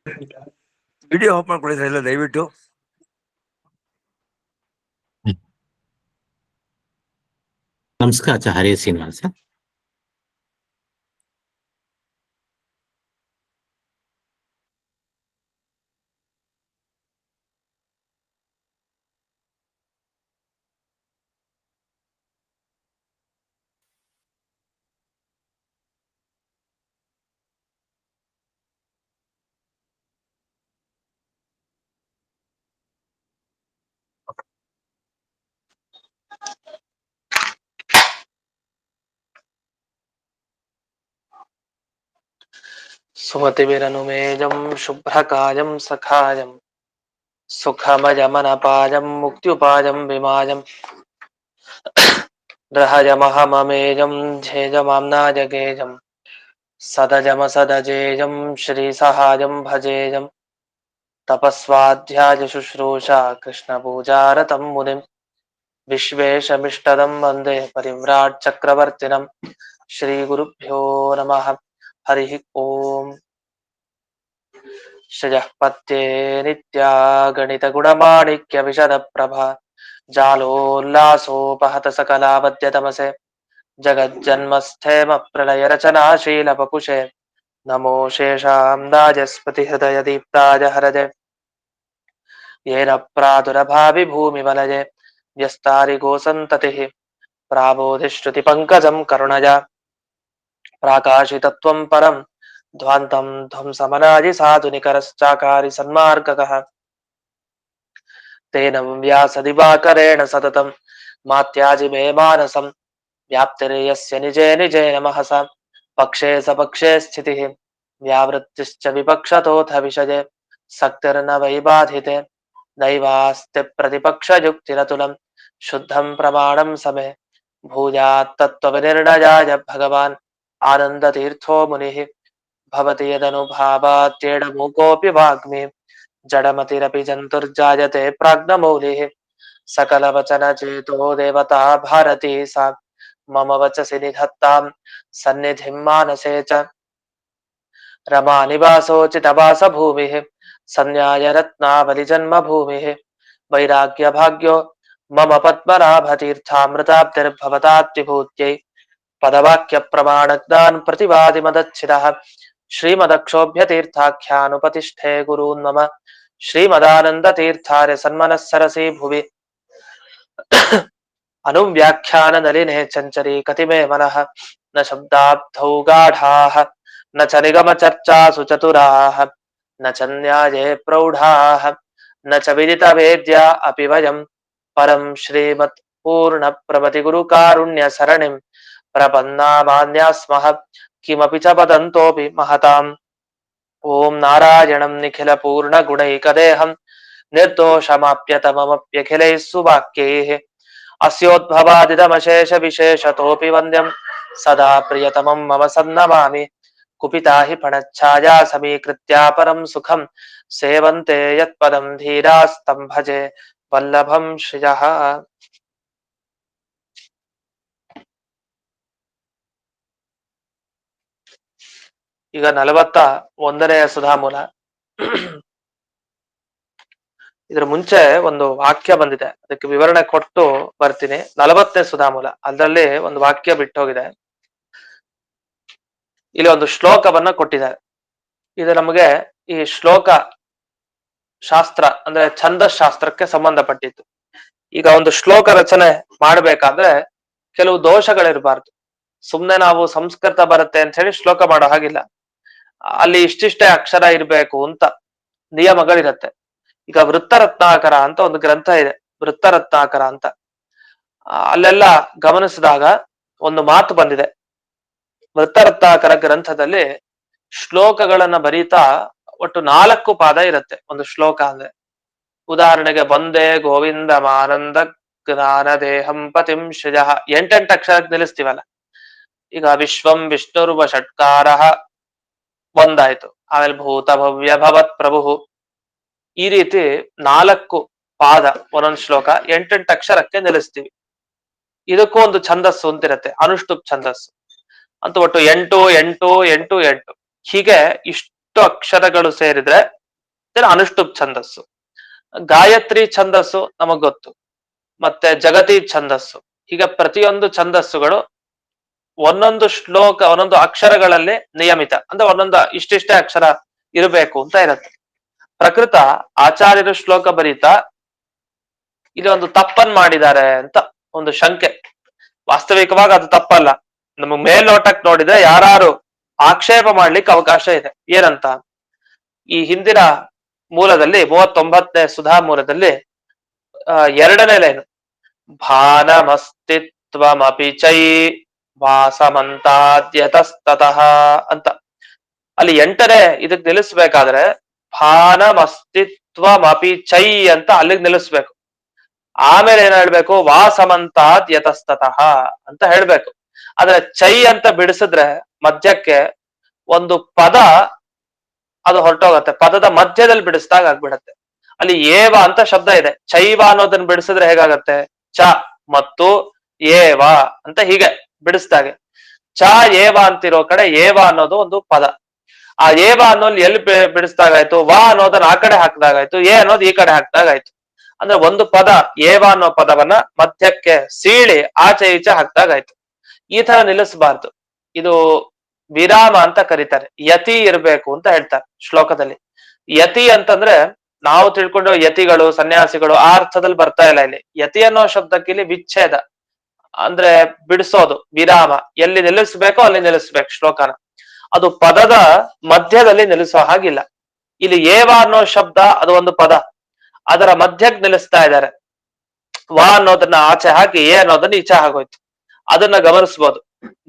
Video of ಮಾಡ್ಕೊಳ್ಳಿ sir, ಇಲ್ಲ ದಯವಿಟ್ಟು. ನಮಸ್ಕಾರ ಆಚಾರ್ಯ ಹರಿ ಶ್ರೀನಿವಾಸ. सुमतिभिरनुमेजं शुभ्रकायं सखायं सुखमयमनपायं मुक्त्युपायं विमायं ग्रहजमहममेजं झेजमाम्नाजगेजं सदजमसदजेजं श्रीसहायं भजेजं तपस्वाध्याय शुश्रूषा कृष्णपूजारतं मुनिं विश्वेशमिष्टदं वन्दे परिव्राट् चक्रवर्तिनं श्रीगुरुभ्यो नमः. हरिः ओम्. श्रियः पत्ये नित्या गणितगुणमाणिक्य विशदप्रभा जालोल्लासोपहत सकलावद्यतमसे जगज्जन्मस्थेम प्रलयरचनाशीलवपुषे नमो शेषां राजस्पतिहृदय दीप्ताय हरजे येन प्रादुरभाविभूमिवलये व्यस्तारिगोसन्ततिः प्राबोधिश्रुतिपङ्कजं करुणया प्राकाशितत्वं परं ध्वान्तं ध्वंसमनादि साधुनिकरश्चाकारि सन्मार्गकः तेन व्यासदिवाकरेण सततं मात्याजि मे मानसं व्याप्तिर्यस्य निजे निजे नमःसा पक्षे सपक्षे स्थितिः व्यावृत्तिश्च विपक्षतोऽथ विषये सक्तिर्न वै बाधिते नैवास्ति प्रतिपक्षयुक्तिरतुलं शुद्धं प्रमाणं समे भूयात् तत्त्वविनिर्णयाय भगवान् आनन्दतीर्थो मुनिः भवति यदनुभावात्येडमूकोऽपि वाग्मी जडमतिरपि जन्तुर्जायते प्राज्ञमौलिः सकलवचनचेतो देवता भारती सा मम वचसि निधत्तां सन्निधिं मानसे च रमानिवासोचितवासभूमिः सन्न्यायरत्नावलिजन्मभूमिः वैराग्यभाग्यो मम पद्मनाभतीर्थामृताब्धिर्भवताद्विभूत्यै पदवाक्यप्रमाणज्ञान प्रतिवादिमदच्छिदः श्रीमदक्षोभ्यतीर्थाख्यानुपतिष्ठे गुरून् मम श्रीमदानन्दतीर्थार्य सन्मनःसरसि भुवि अनुव्याख्याननलिने चञ्चरी कतिमे मनः न शब्दाब्धौ गाढाः न च निगमचर्चासु चतुराः न च न्याये प्रौढाः न च विदितवेद्या अपि वयं परं श्रीमत्पूर्णप्रभतिगुरुकारुण्यसरणिं प्रपन्नामान्यास्मः किमपि च वदन्तोऽपि महताम् ॐ नारायणं निखिलपूर्णगुणैकदेहं निर्दोषमाप्यतममप्यखिलैः सुवाक्यैः अस्योद्भवादिदमशेषविशेषतोऽपि वन्द्यं सदा प्रियतमं मम सन्नमामि कुपिता हि फणच्छाया समीकृत्या परं सुखं सेवन्ते यत्पदं धीरास्तं भजे वल्लभं श्रियः. ಈಗ 41ನೇ ಸುಧಾಮೂಲ. ಇದ್ರ ಮುಂಚೆ ಒಂದು ವಾಕ್ಯ ಬಂದಿದೆ, ಅದಕ್ಕೆ ವಿವರಣೆ ಕೊಟ್ಟು ಬರ್ತೀನಿ. 40ನೇ ಸುಧಾಮೂಲ, ಅದರಲ್ಲಿ ಒಂದು ವಾಕ್ಯ ಬಿಟ್ಟೋಗಿದೆ. ಇಲ್ಲಿ ಒಂದು ಶ್ಲೋಕವನ್ನ ಕೊಟ್ಟಿದ್ದಾರೆ. ಇದು ನಮಗೆ ಈ ಶ್ಲೋಕ ಶಾಸ್ತ್ರ ಅಂದ್ರೆ ಛಂದಶಾಸ್ತ್ರಕ್ಕೆ ಸಂಬಂಧಪಟ್ಟಿತ್ತು. ಈಗ ಒಂದು ಶ್ಲೋಕ ರಚನೆ ಮಾಡ್ಬೇಕಾದ್ರೆ ಕೆಲವು ದೋಷಗಳಿರಬಾರ್ದು. ಸುಮ್ನೆ ನಾವು ಸಂಸ್ಕೃತ ಬರುತ್ತೆ ಅಂತ ಹೇಳಿ ಶ್ಲೋಕ ಮಾಡೋ ಹಾಗಿಲ್ಲ. ಅಲ್ಲಿ ಇಷ್ಟಿಷ್ಟೇ ಅಕ್ಷರ ಇರ್ಬೇಕು ಅಂತ ನಿಯಮಗಳಿರತ್ತೆ. ಈಗ ವೃತ್ತರತ್ನಾಕರ ಅಂತ ಒಂದು ಗ್ರಂಥ ಇದೆ, ವೃತ್ತರತ್ನಾಕರ ಅಂತ. ಅಲ್ಲೆಲ್ಲ ಗಮನಿಸಿದಾಗ ಒಂದು ಮಾತು ಬಂದಿದೆ. ವೃತ್ತರತ್ನಾಕರ ಗ್ರಂಥದಲ್ಲಿ ಶ್ಲೋಕಗಳನ್ನ ಬರೀತಾ ಒಟ್ಟು 4 ಪಾದ ಇರುತ್ತೆ ಒಂದು ಶ್ಲೋಕ ಅಂದ್ರೆ. ಉದಾಹರಣೆಗೆ ಬಂದೇ ಗೋವಿಂದ ಮಾನಂದ ಜ್ಞಾನ ದೇಹಂ ಪತಿಂ ಶ್ರಿಯ 8 ಅಕ್ಷರಕ್ಕೆ ನಿಲ್ಲಿಸ್ತೀವಲ್ಲ. ಈಗ ವಿಶ್ವಂ ವಿಷ್ಣುರ್ವ ಷಟ್ಕಾರ ಒಂದಾಯ್ತು. ಆಮೇಲೆ ಭೂತ ಭವ್ಯ ಭವತ್ ಪ್ರಭು, ಈ ರೀತಿ 4 ಪಾದ ಒಂದೊಂದು ಶ್ಲೋಕ 8 ಅಕ್ಷರಕ್ಕೆ ನಿಲ್ಲಿಸ್ತೀವಿ. ಇದಕ್ಕೂ ಒಂದು ಛಂದಸ್ಸು ಅಂತಿರತ್ತೆ, ಅನುಷ್ಠುಪ್ ಛಂದಸ್ಸು ಅಂತ. ಒಟ್ಟು 8 8 8 8 ಹೀಗೆ ಇಷ್ಟು ಅಕ್ಷರಗಳು ಸೇರಿದ್ರೆ ಅನುಷ್ಠುಪ್ ಛಂದಸ್ಸು. ಗಾಯತ್ರಿ ಛಂದಸ್ಸು ನಮಗ್ ಗೊತ್ತು, ಮತ್ತೆ ಜಗತಿ ಛಂದಸ್ಸು. ಹೀಗೆ ಪ್ರತಿಯೊಂದು ಛಂದಸ್ಸುಗಳು ಒಂದೊಂದು ಶ್ಲೋಕ, ಒಂದೊಂದು ಅಕ್ಷರಗಳಲ್ಲಿ ನಿಯಮಿತ, ಅಂದ್ರೆ ಒಂದೊಂದು ಇಷ್ಟಿಷ್ಟೇ ಅಕ್ಷರ ಇರಬೇಕು ಅಂತ ಇರತ್ತೆ. ಪ್ರಕೃತ ಆಚಾರ್ಯರು ಶ್ಲೋಕ ಬರೀತಾ ಇಲ್ಲಿ ಒಂದು ತಪ್ಪನ್ ಮಾಡಿದ್ದಾರೆ ಅಂತ ಒಂದು ಶಂಕೆ. ವಾಸ್ತವಿಕವಾಗಿ ಅದು ತಪ್ಪಲ್ಲ. ನಮಗ್ ಮೇಲ್ನೋಟಕ್ ನೋಡಿದ್ರೆ ಯಾರು ಆಕ್ಷೇಪ ಮಾಡ್ಲಿಕ್ಕೆ ಅವಕಾಶ ಇದೆ. ಏನಂತ, ಈ ಹಿಂದಿನ ಮೂಲದಲ್ಲಿ 39ನೇ ಸುಧಾ ಮೂಲದಲ್ಲಿ 2ನೇ ಲೈನು ಭಾನಮಸ್ತಿತ್ವಮಪಿ ಚೈ ವಾಸಮಂತಾದ್ಯತಸ್ತತಃ ಅಂತ. ಅಲ್ಲಿ 8ನೇ ಇದಕ್ ನಿಲ್ಲಿಸ್ಬೇಕಾದ್ರೆ ಭಾನಮಸ್ತಿತ್ವಮಪಿ ಚೈ ಅಂತ ಅಲ್ಲಿಗೆ ನಿಲ್ಲಿಸ್ಬೇಕು. ಆಮೇಲೆ ಏನ್ ಹೇಳ್ಬೇಕು, ವಾಸಮಂತಾದ್ ಯತಸ್ತತಃ ಅಂತ ಹೇಳ್ಬೇಕು. ಆದ್ರೆ ಚೈ ಅಂತ ಬಿಡಿಸಿದ್ರೆ ಮಧ್ಯಕ್ಕೆ ಒಂದು ಪದ ಅದು ಹೊರಟೋಗತ್ತೆ. ಪದದ ಮಧ್ಯದಲ್ಲಿ ಬಿಡಿಸಿದಾಗ ಆಗ್ಬಿಡತ್ತೆ. ಅಲ್ಲಿ ಏವ ಅಂತ ಶಬ್ದ ಇದೆ. ಚೈವ ಅನ್ನೋದನ್ನ ಬಿಡಿಸಿದ್ರೆ ಹೇಗಾಗತ್ತೆ, ಚ ಮತ್ತು ಏವ ಅಂತ ಹೀಗೆ ಬಿಡಿಸ್ದಾಗೆ. ಚ ಏವ ಅಂತಿರೋ ಕಡೆ ಏವ ಅನ್ನೋದು ಒಂದು ಪದ. ಆ ಏವ ಅನ್ನೋದು ಎಲ್ಲಿ ಬಿಡಿಸ್ದಾಗಾಯ್ತು, ವಾ ಅನ್ನೋದನ್ನ ಆ ಕಡೆ ಹಾಕ್ದಾಗಾಯ್ತು, ಏ ಅನ್ನೋದು ಈ ಕಡೆ ಹಾಕ್ದಾಗಾಯ್ತು. ಅಂದ್ರೆ ಒಂದು ಪದ ಏವ ಅನ್ನೋ ಪದವನ್ನ ಮಧ್ಯಕ್ಕೆ ಸೀಳಿ ಆಚೆ ಈಚೆ ಹಾಕ್ದಾಗಾಯ್ತು. ಈ ತರ ನಿಲ್ಲಿಸಬಾರ್ದು. ಇದು ವಿರಾಮ ಅಂತ ಕರೀತಾರೆ. ಯತಿ ಇರ್ಬೇಕು ಅಂತ ಹೇಳ್ತಾರೆ ಶ್ಲೋಕದಲ್ಲಿ. ಯತಿ ಅಂತಂದ್ರೆ ನಾವು ತಿಳ್ಕೊಂಡು ಯತಿಗಳು, ಸನ್ಯಾಸಿಗಳು ಆ ಅರ್ಥದಲ್ಲಿ ಬರ್ತಾ ಇಲ್ಲ ಇಲ್ಲಿ. ಯತಿ ಅನ್ನೋ ಶಬ್ದಕ್ಕೆ ಇಲ್ಲಿ ವಿಚ್ಛೇದ ಅಂದ್ರೆ ಬಿಡಿಸೋದು, ವಿರಾಮ. ಎಲ್ಲಿ ನಿಲ್ಲಿಸ್ಬೇಕೋ ಅಲ್ಲಿ ನಿಲ್ಲಿಸ್ಬೇಕು ಶ್ಲೋಕನ. ಅದು ಪದದ ಮಧ್ಯದಲ್ಲಿ ನಿಲ್ಲಿಸೋ ಹಾಗಿಲ್ಲ. ಇಲ್ಲಿ ಏವ ಅನ್ನೋ ಶಬ್ದ ಅದು ಒಂದು ಪದ, ಅದರ ಮಧ್ಯಕ್ಕೆ ನಿಲ್ಲಿಸ್ತಾ ಇದ್ದಾರೆ. ವಾ ಅನ್ನೋದನ್ನ ಆಚೆ ಹಾಕಿ ಏ ಅನ್ನೋದನ್ನ ಈಚೆ ಆಗೋಯ್ತು. ಅದನ್ನ ಗಮನಿಸ್ಬೋದು.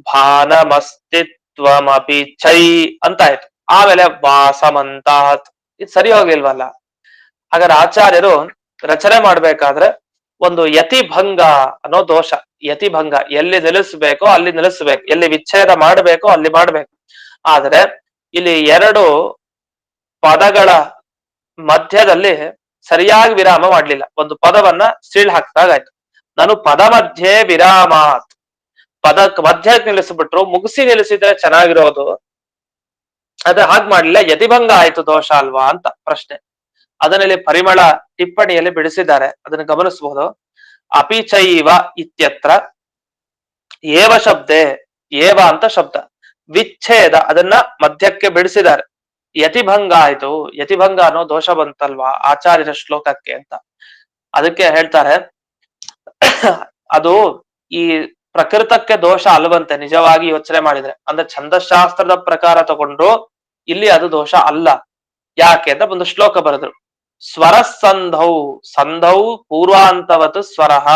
ಭಾನಮಸ್ತಿತ್ವಮಪಿ ಚೈ ಅಂತ ಆಯ್ತು. ಆಮೇಲೆ ವಾಸಮಂತಾತ್, ಇದು ಸರಿ ಹೋಗಿಲ್ವಲ್ಲ. ಹಾಗಾದ್ರೆ ಆಚಾರ್ಯರು ರಚನೆ ಮಾಡ್ಬೇಕಾದ್ರೆ ಒಂದು ಯತಿಭಂಗ ಅನ್ನೋ ದೋಷ. ಯತಿಭಂಗ, ಎಲ್ಲಿ ನಿಲ್ಲಿಸ್ಬೇಕೋ ಅಲ್ಲಿ ನಿಲ್ಲಿಸ್ಬೇಕು, ಎಲ್ಲಿ ವಿಚ್ಛೇದ ಮಾಡ್ಬೇಕೋ ಅಲ್ಲಿ ಮಾಡ್ಬೇಕು. ಆದ್ರೆ ಇಲ್ಲಿ 2 ಪದಗಳ ಮಧ್ಯದಲ್ಲಿ ಸರಿಯಾಗಿ ವಿರಾಮ ಮಾಡ್ಲಿಲ್ಲ. ಒಂದು ಪದವನ್ನ ಸೀಳ್ ಹಾಕ್ದಾಗಾಯ್ತು. ನಾನು ಪದ ಮಧ್ಯೆ ವಿರಾಮಾತ್, ಪದ ಮಧ್ಯಕ್ಕೆ ನಿಲ್ಲಿಸ್ಬಿಟ್ರು, ಮುಗಿಸಿ ನಿಲ್ಲಿಸಿದ್ರೆ ಚೆನ್ನಾಗಿರೋದು. ಅದ ಹಾಗೆ ಮಾಡ್ಲಿಲ್ಲ, ಯತಿಭಂಗ ಆಯ್ತು, ದೋಷ ಅಲ್ವಾ ಅಂತ ಪ್ರಶ್ನೆ. ಅದನ್ನಲ್ಲಿ ಪರಿಮಳ ಟಿಪ್ಪಣಿಯಲ್ಲಿ ಬಿಡಿಸಿದ್ದಾರೆ, ಅದನ್ನು ಗಮನಿಸಬಹುದು. ಅಪಿಚೈವ ಇತ್ಯತ್ರ ಏವ ಶಬ್ದೆ, ಏವ ಅಂತ ಶಬ್ದ, ವಿಚ್ಛೇದ ಅದನ್ನ ಮಧ್ಯಕ್ಕೆ ಬಿಡಿಸಿದ್ದಾರೆ. ಯತಿಭಂಗ ಆಯ್ತು, ಯತಿಭಂಗ ಅನ್ನೋ ದೋಷ ಬಂತಲ್ವಾ ಆಚಾರ್ಯರ ಶ್ಲೋಕಕ್ಕೆ ಅಂತ. ಅದಕ್ಕೆ ಹೇಳ್ತಾರೆ ಅದು ಈ ಪ್ರಕೃತಕ್ಕೆ ದೋಷ ಅಲ್ವಂತೆ ನಿಜವಾಗಿ ಯೋಚನೆ ಮಾಡಿದ್ರೆ. ಅಂದ್ರೆ ಛಂದಶಾಸ್ತ್ರದ ಪ್ರಕಾರ ತಗೊಂಡ್ರು ಇಲ್ಲಿ ಅದು ದೋಷ ಅಲ್ಲ. ಯಾಕೆ ಅಂತ ಒಂದು ಶ್ಲೋಕ ಬರೆದ್ರು. ಸ್ವರ ಸಂಧೌ ಸಂಧೌ ಪೂರ್ವಾಂತವತ್ ಸ್ವರಃ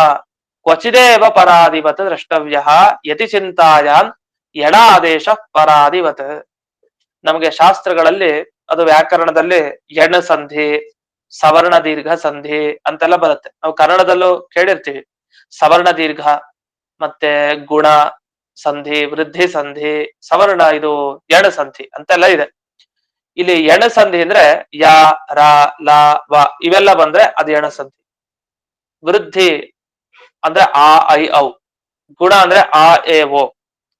ಕ್ವಚಿದೇವ ಪರಾದಿವತ್ ದ್ರಷ್ಟವ್ಯ ಯತಿ ಚಿಂತಾಯಾನ್ ಎಡಾದೇಶ ಪರಾದಿವತ್. ನಮಗೆ ಶಾಸ್ತ್ರಗಳಲ್ಲಿ ಅದು ವ್ಯಾಕರಣದಲ್ಲಿ ಎಣ ಸಂಧಿ, ಸವರ್ಣ ದೀರ್ಘ ಸಂಧಿ ಅಂತೆಲ್ಲ ಬರುತ್ತೆ. ನಾವು ಕನ್ನಡದಲ್ಲೂ ಕೇಳಿರ್ತೀವಿ. ಸವರ್ಣ ದೀರ್ಘ ಮತ್ತೆ ಗುಣ ಸಂಧಿ, ವೃದ್ಧಿ ಸಂಧಿ, ಸವರ್ಣ ಇದು ಎಣ ಸಂಧಿ ಅಂತೆಲ್ಲ ಇದೆ. ಇಲ್ಲಿ ಎಣ ಸಂಧಿ ಅಂದ್ರೆ ಯ ರ ಲ ವ ಇವೆಲ್ಲ ಬಂದ್ರೆ ಅದು ಎಣ ಸಂಧಿ. ವೃದ್ಧಿ ಅಂದ್ರೆ ಆ ಐ ಔ, ಗುಣ ಅಂದ್ರೆ ಆ ಎ ಓ,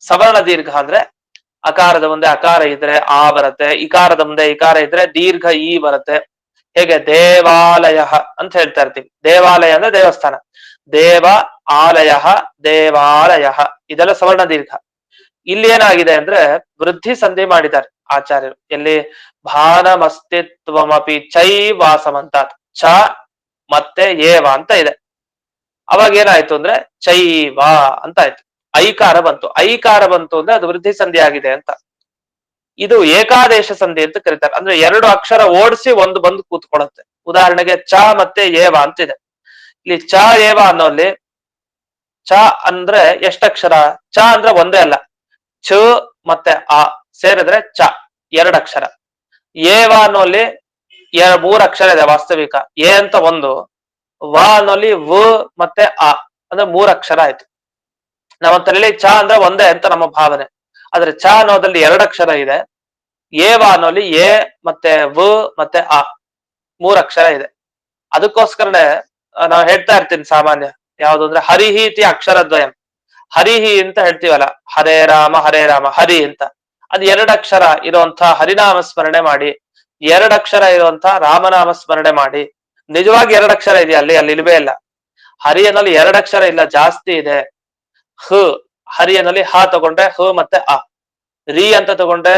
ಸವರ್ಣ ದೀರ್ಘ ಅಂದ್ರೆ ಅಕಾರದ ಮುಂದೆ ಅಕಾರ ಇದ್ರೆ ಆ ಬರುತ್ತೆ, ಇಕಾರದ ಮುಂದೆ ಇಕಾರ ಇದ್ರೆ ದೀರ್ಘ ಈ ಬರುತ್ತೆ. ಹೇಗೆ ದೇವಾಲಯ ಅಂತ ಹೇಳ್ತಾ ಇರ್ತೀವಿ. ದೇವಾಲಯ ಅಂದ್ರೆ ದೇವಸ್ಥಾನ, ದೇವ ಆಲಯ ದೇವಾಲಯ, ಇದೆಲ್ಲ ಸವರ್ಣ ದೀರ್ಘ. ಇಲ್ಲಿ ಏನಾಗಿದೆ ಅಂದ್ರೆ ವೃದ್ಧಿ ಸಂಧಿ ಮಾಡಿದ್ದಾರೆ ಆಚಾರ್ಯರು. ಎಲ್ಲಿ ಭಾನಮಸ್ತಿತ್ವಮಪಿ ಚೈ ವಾಸಮಂತಾತ್, ಚ ಮತ್ತೆ ಏವ ಅಂತ ಇದೆ. ಅವಾಗ ಏನಾಯ್ತು ಅಂದ್ರೆ ಚೈವ ಅಂತ ಆಯ್ತು. ಐಕಾರ ಬಂತು, ಐಕಾರ ಬಂತು ಅಂದ್ರೆ ಅದು ವೃದ್ಧಿ ಸಂಧಿ ಆಗಿದೆ ಅಂತ. ಇದು ಏಕಾದೇಶ ಸಂಧಿ ಅಂತ ಕರೀತಾರೆ. ಅಂದ್ರೆ 2 ಅಕ್ಷರ ಓಡಿಸಿ ಒಂದು ಬಂದು ಕೂತ್ಕೊಳ್ಳುತ್ತೆ. ಉದಾಹರಣೆಗೆ ಚ ಮತ್ತೆ ಏವ ಅಂತಿದೆ. ಇಲ್ಲಿ ಚ ಏವ ಅನ್ನೋಲ್ಲಿ ಚ ಅಂದ್ರೆ ಎಷ್ಟಕ್ಷರ? ಚ ಅಂದ್ರೆ ಒಂದೇ ಅಲ್ಲ, ಚ ಮತ್ತೆ ಆ ಸೇರಿದ್ರೆ ಚ 2 ಅಕ್ಷರ. ಏವ ಅನ್ನೋಲ್ಲಿ 3 ಅಕ್ಷರ ಇದೆ ವಾಸ್ತವಿಕ. ಎ ಅಂತ ಒಂದು, ವ ಅನ್ನೋಲ್ಲಿ ವ ಮತ್ತೆ ಆ ಅಂದ್ರೆ 3 ಅಕ್ಷರ ಆಯ್ತು. ನಮ್ಮ ತಲೆಯಲ್ಲಿ ಚ ಅಂದ್ರೆ ಒಂದೇ ಅಂತ ನಮ್ಮ ಭಾವನೆ. ಆದ್ರೆ ಚ ಅನ್ನೋದಲ್ಲಿ 2 ಅಕ್ಷರ ಇದೆ. ಏವ ಅನ್ನೋಲ್ಲಿ ಎ ಮತ್ತೆ ವ ಮತ್ತೆ ಆ 3 ಅಕ್ಷರ ಇದೆ. ಅದಕ್ಕೋಸ್ಕರನೇ ನಾವು ಹೇಳ್ತಾ ಇರ್ತೀನಿ ಸಾಮಾನ್ಯ, ಯಾವುದು ಅಂದ್ರೆ ಹರಿಹಿ ಇತಿ ಅಕ್ಷರದ್ವಯಂ. ಹರಿಹಿ ಅಂತ ಹೇಳ್ತೀವಲ್ಲ, ಹರೇ ರಾಮ ಹರಿ ಅಂತ. ಅದು 2 ಅಕ್ಷರ ಇರುವಂತ ಹರಿನಾಮ ಸ್ಮರಣೆ ಮಾಡಿ, 2 ಅಕ್ಷರ ಇರುವಂತ ರಾಮನಾಮ ಸ್ಮರಣೆ ಮಾಡಿ. ನಿಜವಾಗಿ 2 ಅಕ್ಷರ ಇದೆಯಾ ಅಲ್ಲಿ ಇಲ್ವೇ ಇಲ್ಲ. ಹರಿಯನಲ್ಲಿ 2 ಅಕ್ಷರ ಇಲ್ಲ, ಜಾಸ್ತಿ ಇದೆ. ಹ ಹರಿಯನಲ್ಲಿ ಹ ತಗೊಂಡ್ರೆ ಹ ಮತ್ತೆ ಅ, ರಿ ಅಂತ ತಗೊಂಡ್ರೆ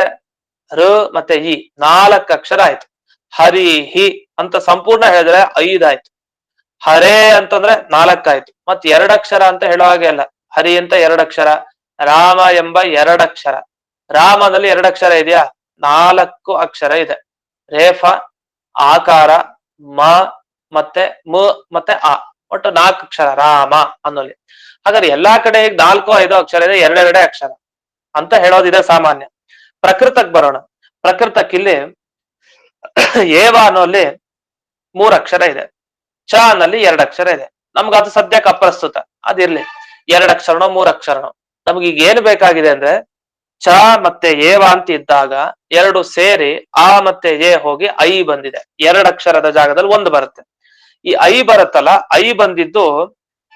ರ ಮತ್ತೆ ಇ, 4 ಅಕ್ಷರ ಆಯ್ತು. ಹರಿ ಹಿ ಅಂತ ಸಂಪೂರ್ಣ ಹೇಳಿದ್ರೆ 5 ಆಯ್ತು. ಹರೇ ಅಂತಂದ್ರೆ 4 ಆಯ್ತು. ಮತ್ 2 ಅಕ್ಷರ ಅಂತ ಹೇಳೋ ಹಾಗೆ ಅಲ್ಲ. ಹರಿ ಅಂತ 2 ಅಕ್ಷರ, ರಾಮ ಎಂಬ 2 ಅಕ್ಷರ. ರಾಮದಲ್ಲಿ 2 ಅಕ್ಷರ ಇದೆಯಾ? 4 ಅಕ್ಷರ ಇದೆ. ರೇಫ, ಆಕಾರ, ಮ ಮತ್ತೆ ಮ ಮತ್ತೆ ಅ, ಒಟ್ಟು 4 ಅಕ್ಷರ ರಾಮ ಅನ್ನೋಲಿ. ಹಾಗಾದ್ರೆ ಎಲ್ಲಾ ಕಡೆ 4-5 ಅಕ್ಷರ ಇದೆ, 2 ಅಕ್ಷರ ಅಂತ ಹೇಳೋದಿದೆ ಸಾಮಾನ್ಯ. ಪ್ರಕೃತಕ್ ಬರೋಣ. ಪ್ರಕೃತಕ್ಕಿಲ್ಲಿ ಏವ ಅನ್ನೋಲ್ಲಿ 3 ಅಕ್ಷರ ಇದೆ, ಚ ನಲ್ಲಿ 2 ಅಕ್ಷರ ಇದೆ. ನಮ್ಗೆ ಅದು ಸದ್ಯಕ್ಕೆ ಅಪ್ರಸ್ತುತ, ಅದಿರ್ಲಿ. 2 ಅಕ್ಷರನೋ 3 ಅಕ್ಷರನೋ ನಮ್ಗೆ ಈಗ ಏನ್ ಬೇಕಾಗಿದೆ ಅಂದ್ರೆ, ಚ ಮತ್ತೆ ಏವ ಅಂತ ಇದ್ದಾಗ 2 ಸೇರಿ ಆ ಮತ್ತೆ ಎ ಹೋಗಿ ಐ ಬಂದಿದೆ. 2 ಅಕ್ಷರದ ಜಾಗದಲ್ಲಿ 1 ಬರುತ್ತೆ. ಈ ಐ ಬರುತ್ತಲ್ಲ, ಐ ಬಂದಿದ್ದು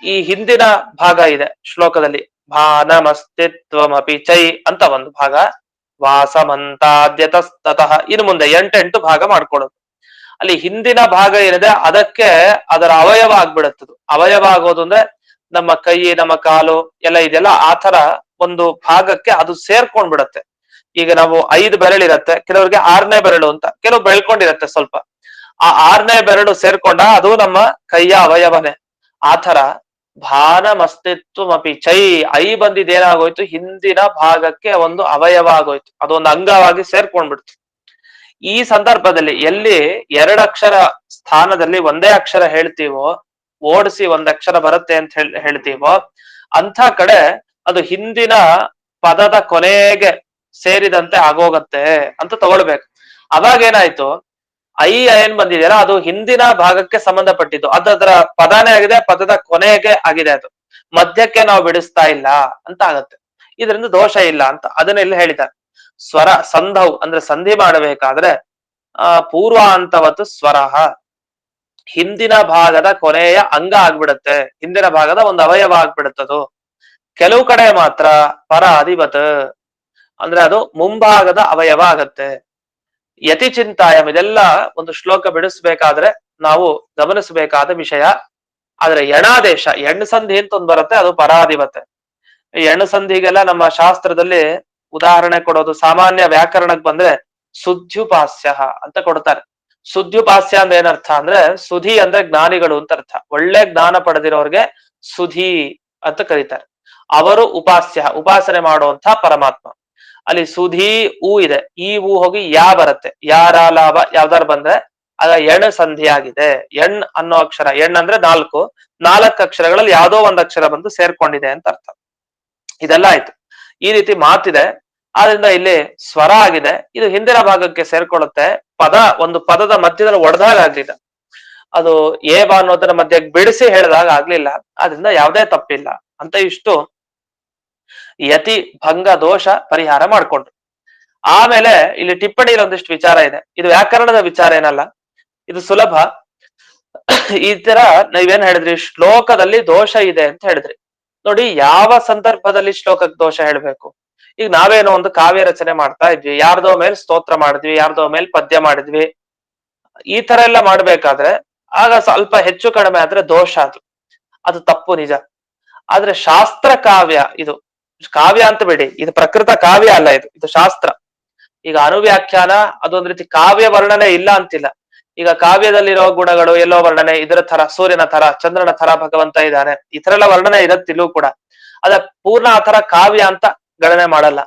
ಈ ಹಿಂದಿನ ಭಾಗ ಇದೆ ಶ್ಲೋಕದಲ್ಲಿ. ಭಾನಮಸ್ತಿತ್ವಮಪಿ ಚೈ ಅಂತ ಒಂದು ಭಾಗ, ವಾಸಮಂತಾದ್ಯತಸ್ತತಃ, ಇನ್ನು ಮುಂದೆ 8 ಭಾಗ ಮಾಡ್ಕೊಳ್ಳೋದು. ಅಲ್ಲಿ ಹಿಂದಿನ ಭಾಗ ಏನಿದೆ ಅದಕ್ಕೆ ಅದರ ಅವಯವ ಆಗ್ಬಿಡುತ್ತದು. ಅವಯವ ಆಗೋದು ಅಂದ್ರೆ ನಮ್ಮ ಕೈ, ನಮ್ಮ ಕಾಲು ಎಲ್ಲ ಇದೆಯಲ್ಲ, ಆ ತರ ಒಂದು ಭಾಗಕ್ಕೆ ಅದು ಸೇರ್ಕೊಂಡ್ಬಿಡತ್ತೆ. ಈಗ ನಾವು 5 ಬೆರಳಿರತ್ತೆ, ಕೆಲವ್ರಿಗೆ 6ನೇ ಬೆರಳು ಅಂತ, ಕೆಲವು ಬೆಳ್ಕೊಂಡಿರತ್ತೆ ಸ್ವಲ್ಪ. ಆ 6ನೇ ಬೆರಳು ಸೇರ್ಕೊಂಡ ಅದು ನಮ್ಮ ಕೈಯ ಅವಯವನೇ. ಆ ತರ ಭಾನಮಸ್ತಿತ್ವಮಪಿ ಚೈ, ಐ ಬಂದಿದ್ದೇನಾಗೋಯ್ತು, ಹಿಂದಿನ ಭಾಗಕ್ಕೆ ಒಂದು ಅವಯವ ಆಗೋಯ್ತು, ಅದೊಂದು ಅಂಗವಾಗಿ ಸೇರ್ಕೊಂಡ್ಬಿಡ್ತು. ಈ ಸಂದರ್ಭದಲ್ಲಿ ಎಲ್ಲಿ 2 ಅಕ್ಷರ ಸ್ಥಾನದಲ್ಲಿ 1 ಅಕ್ಷರ ಹೇಳ್ತೀವೋ, ಓಡಿಸಿ 1 ಅಕ್ಷರ ಬರುತ್ತೆ ಅಂತ ಹೇಳ್ತೀವೋ, ಅಂಥ ಕಡೆ ಅದು ಹಿಂದಿನ ಪದದ ಕೊನೆಗೆ ಸೇರಿದಂತೆ ಆಗೋಗತ್ತೆ ಅಂತ ತಗೊಳ್ಬೇಕು. ಅವಾಗ ಏನಾಯ್ತು, ಐ ಏನ್ ಬಂದಿದೆಯಲ್ಲ ಅದು ಹಿಂದಿನ ಭಾಗಕ್ಕೆ ಸಂಬಂಧಪಟ್ಟಿದ್ದು, ಅದರ ಪದನೇ ಆಗಿದೆ, ಪದದ ಕೊನೆಗೆ ಆಗಿದೆ, ಅದು ಮಧ್ಯಕ್ಕೆ ನಾವು ಬಿಡಿಸ್ತಾ ಇಲ್ಲ ಅಂತ ಆಗತ್ತೆ. ಇದರಿಂದ ದೋಷ ಇಲ್ಲ ಅಂತ ಅದನ್ನ ಇಲ್ಲಿ ಹೇಳಿದ್ದಾರೆ. ಸ್ವರ ಸಂಧೌ ಅಂದ್ರೆ ಸಂಧಿ ಮಾಡಬೇಕಾದ್ರೆ ಪೂರ್ವಾಂತವತ್ತು ಸ್ವರಃ, ಹಿಂದಿನ ಭಾಗದ ಕೊನೆಯ ಅಂಗ ಆಗ್ಬಿಡತ್ತೆ, ಹಿಂದಿನ ಭಾಗದ ಒಂದು ಅವಯವ ಆಗ್ಬಿಡುತ್ತದು. ಕೆಲವು ಕಡೆ ಮಾತ್ರ ಪರಾಧಿಪತ್ ಅಂದ್ರೆ ಅದು ಮುಂಭಾಗದ ಅವಯವ ಆಗತ್ತೆ. ಯತಿ ಚಿಂತಾಯಂ, ಇದೆಲ್ಲ ಒಂದು ಶ್ಲೋಕ ಬಿಡಿಸ್ಬೇಕಾದ್ರೆ ನಾವು ಗಮನಿಸಬೇಕಾದ ವಿಷಯ. ಆದ್ರೆ ಎಣಾದೇಶ, ಎಣ್ಣು ಸಂಧಿ ಅಂತ ಒಂದು ಬರುತ್ತೆ, ಅದು ಪರಾಧಿಪತೆ. ಎಣ್ಣು ಸಂಧಿಗೆಲ್ಲ ನಮ್ಮ ಶಾಸ್ತ್ರದಲ್ಲಿ ಉದಾಹರಣೆ ಕೊಡೋದು, ಸಾಮಾನ್ಯ ವ್ಯಾಕರಣಕ್ಕೆ ಬಂದ್ರೆ ಸುದ್ಯುಪಾಸ್ಯ ಅಂತ ಕೊಡ್ತಾರೆ. ಸುದ್ಯುಪಾಸ್ಯ ಅಂದ್ರೆ ಏನರ್ಥ ಅಂದ್ರೆ, ಸುಧಿ ಅಂದ್ರೆ ಜ್ಞಾನಿಗಳು ಅಂತ ಅರ್ಥ. ಒಳ್ಳೆ ಜ್ಞಾನ ಪಡೆದಿರೋರ್ಗೆ ಸುಧಿ ಅಂತ ಕರೀತಾರೆ. ಅವರು ಉಪಾಸ್ಯ, ಉಪಾಸನೆ ಮಾಡುವಂತ ಪರಮಾತ್ಮ. ಅಲ್ಲಿ ಸುಧಿ ಊ ಇದೆ, ಈ ಊ ಹೋಗಿ ಯಾ ಬರುತ್ತೆ, ಯಾರ ಲಾಭ ಯಾವ್ದಾರು ಬಂದ್ರೆ ಆಗ ಎಣ್ ಸಂಧಿ ಆಗಿದೆ. ಎಣ್ ಅನ್ನೋ ಅಕ್ಷರ, ಎಣ್ ಅಂದ್ರೆ 4 ಅಕ್ಷರಗಳಲ್ಲಿ ಯಾವ್ದೋ 1 ಅಕ್ಷರ ಬಂದು ಸೇರ್ಕೊಂಡಿದೆ ಅಂತ ಅರ್ಥ. ಇದೆಲ್ಲ ಆಯ್ತು. ಈ ರೀತಿ ಮಾತಿದೆ, ಆದ್ರಿಂದ ಇಲ್ಲಿ ಸ್ವರ ಆಗಿದೆ, ಇದು ಹಿಂದಿನ ಭಾಗಕ್ಕೆ ಸೇರ್ಕೊಳ್ಳುತ್ತೆ. ಒಂದು ಪದದ ಮಧ್ಯದಲ್ಲಿ ಒಡೆದಾಗ ಆಗ್ಲಿಲ್ಲ, ಅದು ಏವ ಅನ್ನೋದರ ಮಧ್ಯೆ ಬಿಡಿಸಿ ಹೇಳಿದಾಗ ಆಗ್ಲಿಲ್ಲ, ಆದ್ರಿಂದ ಯಾವುದೇ ತಪ್ಪಿಲ್ಲ ಅಂತ ಇಷ್ಟು ಯತಿ ಭಂಗ ದೋಷ ಪರಿಹಾರ ಮಾಡ್ಕೊಂಡ್ರು. ಆಮೇಲೆ ಇಲ್ಲಿ ಟಿಪ್ಪಣಿಯಲ್ಲಿ ಒಂದಿಷ್ಟು ವಿಚಾರ ಇದೆ. ಇದು ವ್ಯಾಕರಣದ ವಿಚಾರ ಏನಲ್ಲ, ಇದು ಸುಲಭ. ಈ ತರ ನೀವೇನ್ ಹೇಳಿದ್ರಿ, ಶ್ಲೋಕದಲ್ಲಿ ದೋಷ ಇದೆ ಅಂತ ಹೇಳಿದ್ರಿ. ನೋಡಿ, ಯಾವ ಸಂದರ್ಭದಲ್ಲಿ ಶ್ಲೋಕಕ್ಕೆ ದೋಷ ಹೇಳ್ಬೇಕು? ಈಗ ನಾವೇನೋ ಒಂದು ಕಾವ್ಯ ರಚನೆ ಮಾಡ್ತಾ ಇದ್ವಿ, ಯಾರ್ದೋ ಮೇಲ್ ಸ್ತೋತ್ರ ಮಾಡಿದ್ವಿ, ಯಾರ್ದೋ ಮೇಲ್ ಪದ್ಯ ಮಾಡಿದ್ವಿ, ಈ ತರ ಎಲ್ಲ ಮಾಡ್ಬೇಕಾದ್ರೆ ಆಗ ಸ್ವಲ್ಪ ಹೆಚ್ಚು ಕಡಿಮೆ ಆದ್ರೆ ದೋಷ, ಅದು ತಪ್ಪು ನಿಜ. ಆದ್ರೆ ಶಾಸ್ತ್ರ ಕಾವ್ಯ, ಇದು ಕಾವ್ಯ ಅಂತ ಬಿಡಿ, ಇದು ಪ್ರಕೃತ ಕಾವ್ಯ ಅಲ್ಲ, ಇದು ಶಾಸ್ತ್ರ. ಈಗ ಅನುವ್ಯಾಖ್ಯಾನ ಅದೊಂದ್ ರೀತಿ ಕಾವ್ಯ ವರ್ಣನೆ ಇಲ್ಲ ಅಂತಿಲ್ಲ. ಈಗ ಕಾವ್ಯದಲ್ಲಿರೋ ಗುಣಗಳು ಎಲ್ಲೋ ವರ್ಣನೆ, ಇದರ ತರ ಸೂರ್ಯನ ತರ, ಚಂದ್ರನ ತರ ಭಗವಂತ ಇದ್ದಾನೆ, ಈ ತರ ಎಲ್ಲ ವರ್ಣನೆ ಇರತ್ತಿಲ್ಲೂ ಕೂಡ. ಅದ ಪೂರ್ಣ ಆ ತರ ಕಾವ್ಯ ಅಂತ ಗಣನೆ ಮಾಡಲ್ಲ.